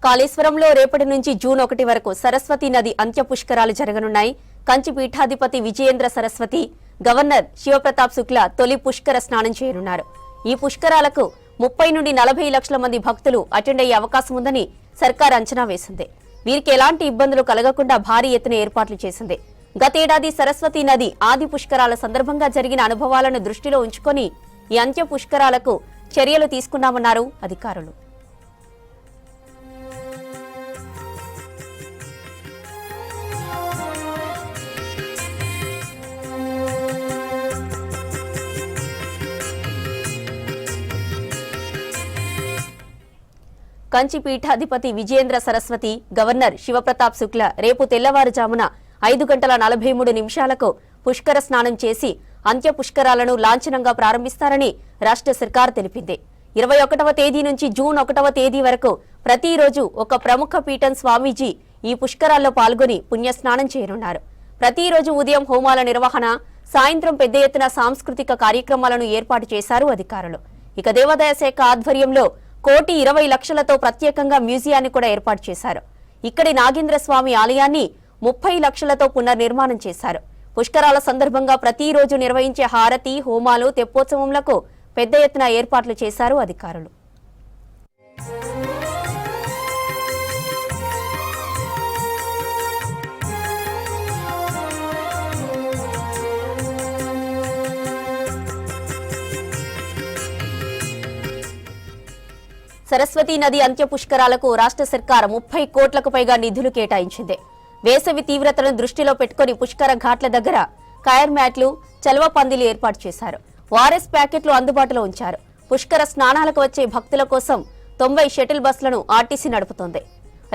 కాళేశ్వరంలో రేపటి నుంచి జూన్ 1 వరకు సరస్వతి నది అంత్య పుష్కరాలు జరగనున్నాయి. కంచి పీఠాధిపతి విజయేంద్ర సరస్వతి, గవర్నర్ శివప్రతాప్ శుక్లా తొలి పుష్కర స్నానం చేయనున్నారు. ఈ పుష్కరాలకు 30 నుండి 40 లక్షల మంది భక్తులు అటెండ్ అయ్యే అవకాశం ఉందని సర్కార్ అంచనా వేసింది. వీరికి ఎలాంటి ఇబ్బందులు కలగకుండా భారీ ఎత్తున ఏర్పాట్లు చేసింది. గతేడాది సరస్వతి నది ఆది పుష్కరాల సందర్భంగా జరిగిన అనుభవాలను దృష్టిలో ఉంచుకొని ఈ అంత్య పుష్కరాలకు చర్యలు తీసుకున్నామన్నారు అధికారులు. కంచి పీఠాధిపతి విజయేంద్ర సరస్వతి, గవర్నర్ శివప్రతాప్ శుక్లా రేపు తెల్లవారుజామున 5:43 పుష్కర స్నానం చేసి అంత్య పుష్కరాలను లాంఛనంగా ప్రారంభిస్తారని రాష్ట్ర సర్కార్ తెలిపింది. 21వ తేదీ నుంచి జూన్ 1వ తేదీ వరకు ప్రతిరోజు ఒక ప్రముఖ పీఠం స్వామీజీ ఈ పుష్కరాల్లో పాల్గొని పుణ్యస్నానం చేయనున్నారు. ప్రతిరోజు ఉదయం హోమాల నిర్వహణ, సాయంత్రం పెద్ద ఎత్తున సాంస్కృతిక కార్యక్రమాలను ఏర్పాటు చేశారు అధికారులు. ఇక దేవాదాయ శాఖ ఆధ్వర్యంలో 1,20,00,000తో ప్రత్యేకంగా మ్యూజియాన్ని కూడా ఏర్పాటు చేశారు. ఇక్కడి నాగేంద్ర స్వామి ఆలయాన్ని 30 లక్షలతో పునర్నిర్మాణం చేశారు. పుష్కరాల సందర్భంగా ప్రతిరోజు నిర్వహించే హారతి, హోమాలు, తెప్పోత్సవంలకు పెద్ద ఎత్తున ఏర్పాట్లు చేశారు అధికారులు. సరస్వతి నది అంత్య పుష్కరాలకు రాష్ట్ర సర్కార్ 30 కోట్లకు పైగా నిధులు కేటాయించింది. వేసవి తీవ్రతను దృష్టిలో పెట్టుకుని పుష్కర ఘాట్ల దగ్గర కైర్ మ్యాట్లు, చలవ పందిలు ఏర్పాటు చేశారు. వారెస్ ప్యాకెట్లు అందుబాటులో ఉంచారు. పుష్కర స్నానాలకు వచ్చే భక్తుల కోసం 90 షటిల్ బస్సులను ఆర్టీసీ నడుపుతోంది.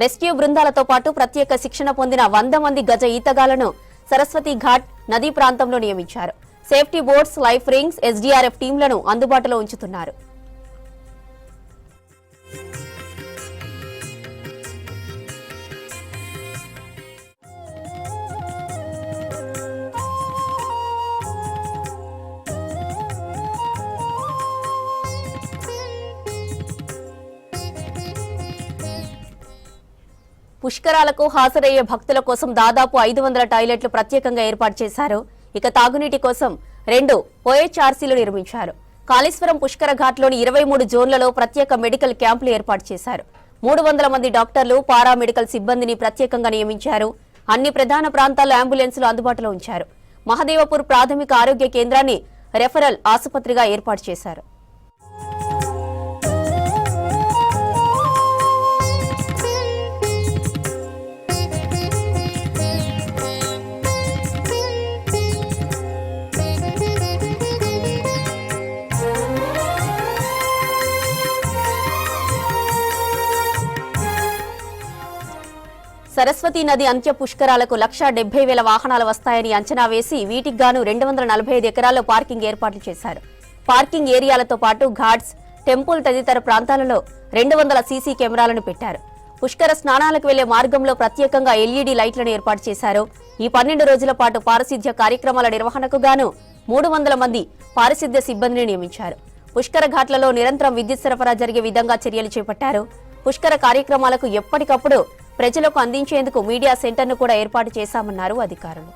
రెస్క్యూ బృందాలతో పాటు ప్రత్యేక శిక్షణ పొందిన 100 మంది గజ ఈతగాళ్లను సరస్వతి ఘాట్ నదీ ప్రాంతంలో నియమించారు. Safety boats, life rings, SDRF టీంలను అందుబాటులో ఉంచుతున్నారు. పుష్కరాలకు హాజరయ్యే భక్తుల కోసం దాదాపు 500 టాయిలెట్లు ప్రత్యేకంగా ఏర్పాటు చేశారు. ఇక తాగునీటి కోసం 2 ఓహెచ్ఆర్సీలు నిర్మించారు. కాళేశ్వరం పుష్కర ఘాట్లోని 23 జోన్లలో ప్రత్యేక మెడికల్ క్యాంపులు ఏర్పాటు చేశారు. 300 మంది డాక్టర్లు, పారామెడికల్ సిబ్బందిని ప్రత్యేకంగా నియమించారు. అన్ని ప్రధాన ప్రాంతాల్లో అంబులెన్సులు అందుబాటులో ఉంచారు. మహదేవపూర్ ప్రాథమిక ఆరోగ్య కేంద్రాన్ని రెఫరల్ ఆసుపత్రిగా ఏర్పాటు చేశారు. సరస్వతి నది అంత్య పుష్కరాలకు 1,70,000 వాహనాలు వస్తాయని అంచనా వేసి వీటికి గాను 245 ఎకరాల్లో పార్కింగ్ ఏర్పాట్లు చేశారు. పార్కింగ్ ఏరియాలతో పాటు ఘాట్స్, టెంపుల్ తదితర ప్రాంతాలలో 200 సీసీ కెమెరాలను పెట్టారు. పుష్కర స్నానాలకు వెళ్లే మార్గంలో ప్రత్యేకంగా ఎల్ఈడీ లైట్లను ఏర్పాటు చేశారు. ఈ 12 రోజుల పాటు పారిశుద్ధ్య కార్యక్రమాల నిర్వహణకు గాను 300 మంది పారిశుద్ధ్య సిబ్బందిని నియమించారు. పుష్కర ఘాట్లలో నిరంతరం విద్యుత్ సరఫరా జరిగే విధంగా చర్యలు చేపట్టారు. పుష్కర కార్యక్రమాలకు ఎప్పటికప్పుడు ప్రజలకు అందించేందుకు మీడియా సెంటర్ను కూడా ఏర్పాటు చేశామన్నారు అధికారులు.